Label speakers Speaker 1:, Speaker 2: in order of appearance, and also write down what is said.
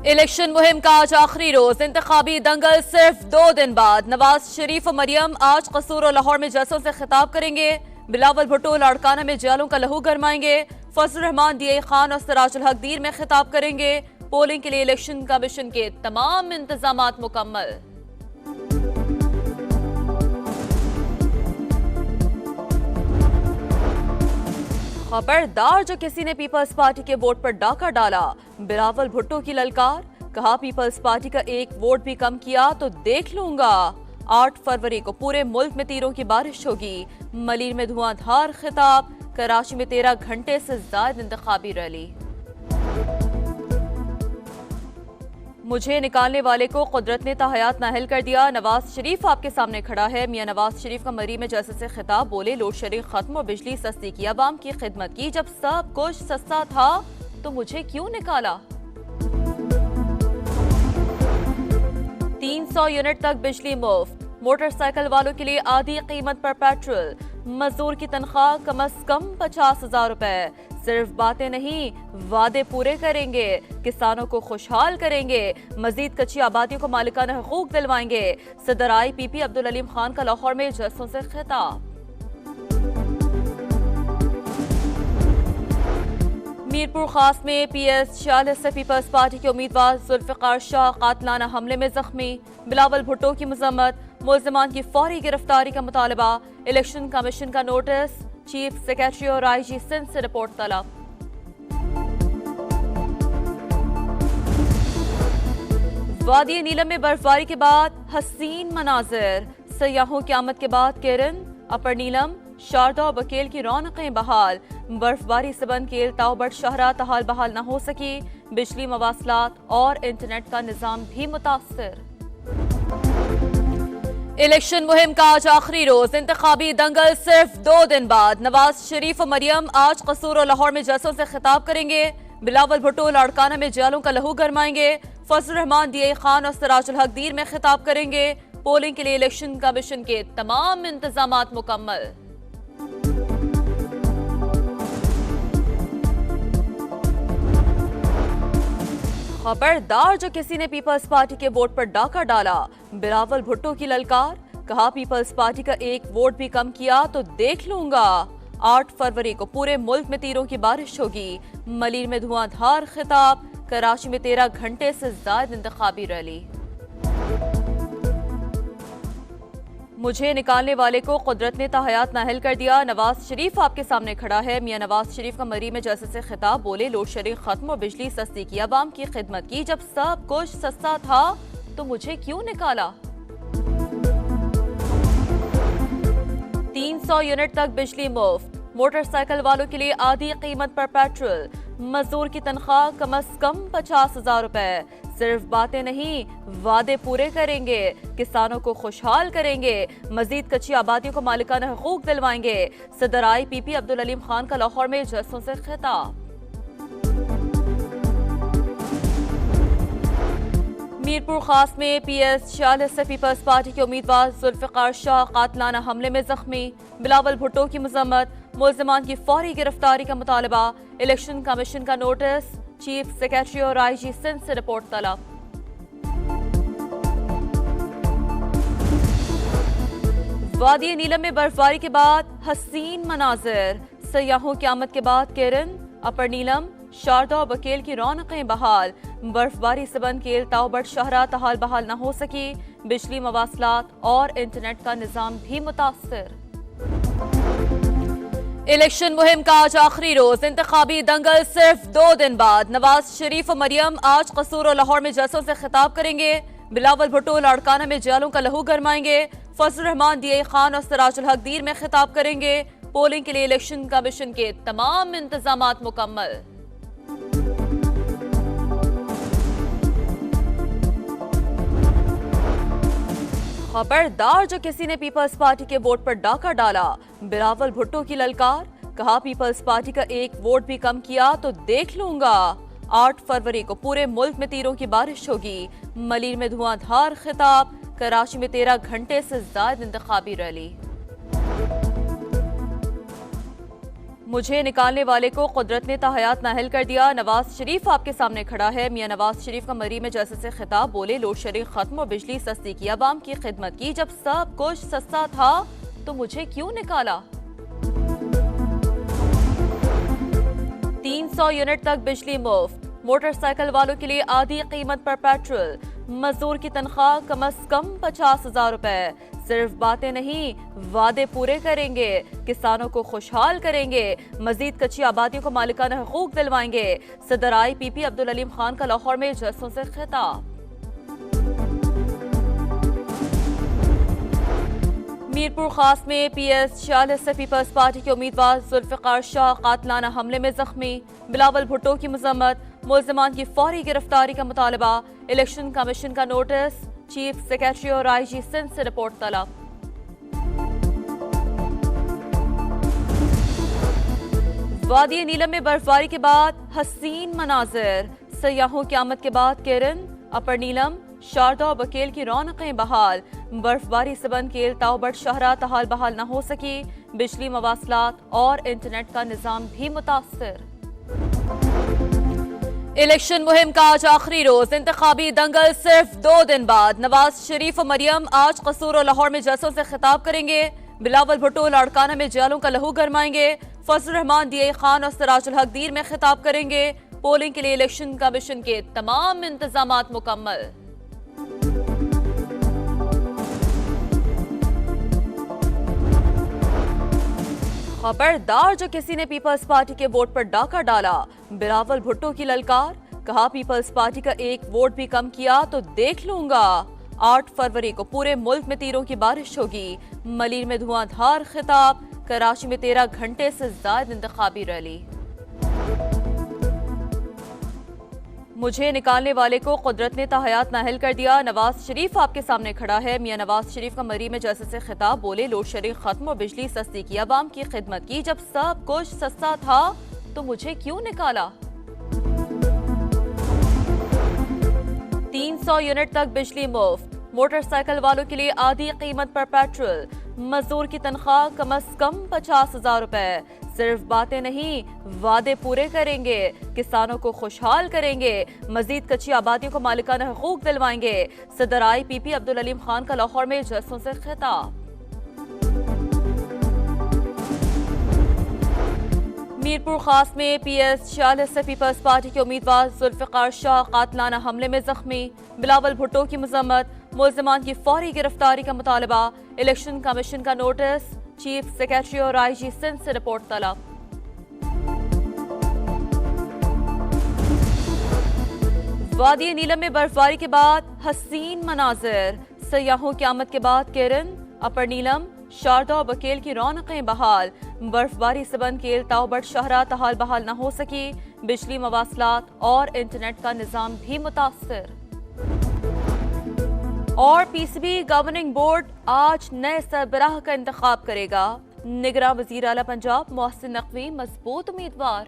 Speaker 1: Election मुहिम का आज आखिरी रोज, इंतखाबी दंगल सिर्फ 2 दिन बाद। नवाज शरीफ और मरियम आज कसूर और लाहौर में जलसों से खिताब करेंगे। बिलावल भुट्टो लाड़काना में जेलों का लहू गरमाएंगे। फजल रहमान DI खान और सिराजुल हक दीर में खिताब करेंगे। पोलिंग के लिए इलेक्शन कमीशन के तमाम इंतजामात मुकम्मल। खबरदार जो किसी ने पीपल्स पार्टी के वोट पर डाका डाला, बिलावल भुट्टो की ललकार। कहा पीपल्स पार्टी का एक वोट भी कम किया तो देख लूंगा। 8 फरवरी को पूरे मुल्क में तीरों की बारिश होगी। मलीर में धुआंधार खिताब। कराची में 13 घंटे से ज्यादा इंतखाबी रैली। मुझे निकालने वाले को कुदरत ने ताहयात नाहल कर दिया। नवाज शरीफ आपके सामने खड़ा है। मियां नवाज शरीफ का मरी में जलसे से खिताब। बोले लोड शेडिंग खत्म और बिजली सस्ती की, अवाम की खिदमत की। जब सब कुछ सस्ता था तो मुझे क्यों निकाला। 300 यूनिट तक बिजली मुफ्त। मोटरसाइकिल वालों के लिए आधी कीमत पर पेट्रोल। मजदूर की तनख्वाह कम अज कम 50,000 रुपए। सिर्फ बातें नहीं, वादे पूरे करेंगे। किसानों को खुशहाल करेंगे। मजीद कच्ची आबादियों को मालिकाना हकूक दिलवाएंगे। सदर IPP अब्दुल अलीम खान का लाहौर में जलसों से खिताब। मीरपुर खास में PS 46 से पीपल्स पार्टी के उम्मीदवार जुल्फिकार शाह कातलाना हमले में जख्मी। बिलावल भुट्टो की मजम्मत। मुल्जिमान की फौरी गिरफ्तारी का मुतालबा। इलेक्शन कमीशन का नोटिस। चीफ सेक्रेटरी और IG सिंध से रिपोर्ट तलब। वादी नीलम में बर्फबारी के बाद हसीन मनाजिर। सयाहों की आमद के बाद केरन, अपर नीलम, शारदा और बकेल की रौनकें बहाल। बर्फबारी से बंद केल ताउबट शहरा तहाल बहाल न हो सकी। बिजली, मवासलात और इंटरनेट का निजाम भी मुतासर। इलेक्शन मुहिम का आज आखिरी रोज, इंतखाबी दंगल सिर्फ 2 दिन बाद। नवाज शरीफ और मरियम आज कसूर और लाहौर में जलसों से खिताब करेंगे। बिलावल भुट्टो लाड़काना में जेलों का लहू गरमाएंगे। फजल रहमान DI खान और सिराजुल हक दीर में खिताब करेंगे। पोलिंग के लिए इलेक्शन कमीशन के तमाम इंतजामात मुकम्मल। खबरदार जो किसी ने पीपल्स पार्टी के वोट पर डाका डाला, बिलावल भुट्टो की ललकार। कहा पीपल्स पार्टी का एक वोट भी कम किया तो देख लूंगा। 8 फरवरी को पूरे मुल्क में तीरों की बारिश होगी। मलीर में धुआंधार खिताब। कराची में 13 घंटे से ज्यादा इंतखाबी रैली। मुझे निकालने वाले को कुदरत ने ताहयात नाहल कर दिया। नवाज शरीफ आपके सामने खड़ा है। मियां नवाज शरीफ का मरी में जलसे से खिताब। बोले लोड शेडिंग खत्म और बिजली सस्ती की, अवाम की खिदमत की। जब सब कुछ सस्ता था तो मुझे क्यों निकाला। 300 यूनिट तक बिजली मुफ्त। मोटरसाइकिल वालों के लिए आधी कीमत पर पेट्रोल। मजदूर की तनख्वाह कम अज कम 50,000 रुपए। सिर्फ बातें नहीं, वादे पूरे करेंगे। किसानों को खुशहाल करेंगे। मजीद कच्ची आबादियों को मालिकाना हकूक दिलवाएंगे। सदर IPP अब्दुल अलीम खान का लाहौर में जलसों से खिताब। मीरपुर खास में PS 46 से पीपल्स पार्टी के उम्मीदवार जुल्फिकार शाह कातलाना हमले में जख्मी। बिलावल भुट्टो की मजम्मत। मुल्जिमान की फौरी गिरफ्तारी का मुतालबा। इलेक्शन कमीशन का नोटिस। चीफ सेक्रेटरी और IG सिंध से रिपोर्ट तलब। वादी नीलम में बर्फबारी के बाद हसीन मनाजिर। सयाहों की आमद के बाद केरन, अपर नीलम, शारदा और बकेल की रौनकें बहाल। बर्फबारी से बंद केल ताउबट शहरा तहाल बहाल न हो सकी। बिजली, मवासलात और इंटरनेट का निजाम भी मुतासर। इलेक्शन मुहिम का आज आखिरी रोज, इंतखाबी दंगल सिर्फ 2 दिन बाद। नवाज शरीफ और मरियम आज कसूर और लाहौर में जलसों से खिताब करेंगे। बिलावल भुट्टो लाड़काना में जेलों का लहू गरमाएंगे। फजल रहमान DI खान और सिराजुल हक दीर में खिताब करेंगे। पोलिंग के लिए इलेक्शन कमीशन के तमाम इंतजामात मुकम्मल। खबरदार जो किसी ने पीपल्स पार्टी के वोट पर डाका डाला, बिलावल भुट्टो की ललकार। कहा पीपल्स पार्टी का एक वोट भी कम किया तो देख लूंगा। 8 फरवरी को पूरे मुल्क में तीरों की बारिश होगी। मलीर में धुआंधार खिताब। कराची में 13 घंटे से ज्यादा इंतखाबी रैली। मुझे निकालने वाले को कुदरत ने ताहयात नाहल कर दिया। नवाज शरीफ आपके सामने खड़ा है। मियां नवाज शरीफ का मरी में जैसे से खिताब, बोले लोड शेडिंग खत्म और बिजली सस्ती की, अवाम की खिदमत की। जब सब कुछ सस्ता था तो मुझे क्यों निकाला। 300 यूनिट तक बिजली मुफ्त, मोटरसाइकिल वालों के लिए आधी कीमत पर पेट्रोल, मजदूर की तनख्वाह कम से कम 50,000 रुपए। सिर्फ बातें नहीं, वादे पूरे करेंगे, किसानों को खुशहाल करेंगे, मजीद कच्ची आबादियों को मालिकाना हकूक दिलवाएंगे। सदर IPP अब्दुल अलीम खान का लाहौर में जलसों से खिताब। मीरपुर खास में PS 46 से पीपल्स पार्टी के उम्मीदवार जुल्फिकार शाह कातलाना हमले में जख्मी, बिलावल भुट्टो की मजम्मत, मुल्जिमान की फौरी गिरफ्तारी का मुतालबा, इलेक्शन कमीशन का नोटिस, चीफ सेक्रेटरी और IG सिंध से रिपोर्ट तलब। वादी नीलम में बर्फबारी के बाद हसीन मनाजिर, सयाहों की आमद के बाद केरन, अपर नीलम, शारदा और बकेल की रौनकें बहाल। बर्फबारी से बंद केल ताओबट शहरा तहाल बहाल न हो सकी, बिजली मवासलात और इंटरनेट का निजाम भी मुतासर। इलेक्शन मुहिम का आज आखिरी रोज, इंतखाबी दंगल सिर्फ 2 दिन बाद। नवाज शरीफ और मरियम आज कसूर और लाहौर में जलसों से खिताब करेंगे। बिलावल भुट्टो लाड़काना में जेलों का लहू गरमाएंगे। फजल रहमान DI खान और सिराजुल हक दीर में खिताब करेंगे। पोलिंग के लिए इलेक्शन कमीशन के तमाम इंतजामात मुकम्मल। खबरदार जो किसी ने पीपल्स पार्टी के वोट पर डाका डाला, बिलावल भुट्टो की ललकार, कहा पीपल्स पार्टी का एक वोट भी कम किया तो देख लूंगा। 8 फरवरी को पूरे मुल्क में तीरों की बारिश होगी। मलीर में धुआंधार खिताब, कराची में 13 घंटे से ज्यादा इंतखाबी रैली। मुझे निकालने वाले को कुदरत ने ताहयात नाहल कर दिया। नवाज शरीफ आपके सामने खड़ा है। मियां नवाज शरीफ का मरी में जैसे से खिताब, बोले लोड शेडिंग खत्म और बिजली सस्ती की, अवाम की खिदमत की। जब सब कुछ सस्ता था तो मुझे क्यों निकाला। 300 यूनिट तक बिजली मुफ्त, मोटरसाइकिल वालों के लिए आधी कीमत पर पेट्रोल, मजदूर की तनख्वाह कम से कम 50,000 रुपए। सिर्फ बातें नहीं, वादे पूरे करेंगे, किसानों को खुशहाल करेंगे, मजीद कच्ची आबादियों को मालिकाना हकूक दिलवाएंगे। सदर IPP अब्दुल अलीम खान का लाहौर में जलसों से खिताब। मीरपुर खास में PS 46 से पीपल्स पार्टी के उम्मीदवार जुल्फिकार शाह कातलाना हमले में जख्मी, बिलावल भुट्टो की मजम्मत, मुल्जिमान की फौरी गिरफ्तारी का मुतालबा, इलेक्शन कमीशन का नोटिस, चीफ सेक्रेटरी और IG सिंध से रिपोर्ट तलब। वादी नीलम में बर्फबारी के बाद हसीन मनाजिर, सयाहों की आमद के बाद केरन, अपर नीलम, शारदा और बकेल की रौनकें बहाल। बर्फबारी से बंद केल ताओबट शहरा तहाल बहाल न हो सकी, बिजली मवासलात और इंटरनेट का निजाम भी मुतासर। और PCB गवर्निंग बोर्ड आज नए सरबराह का इंतखाब करेगा। निगरान वजीर आला पंजाब मोहसिन नकवी मजबूत उम्मीदवार।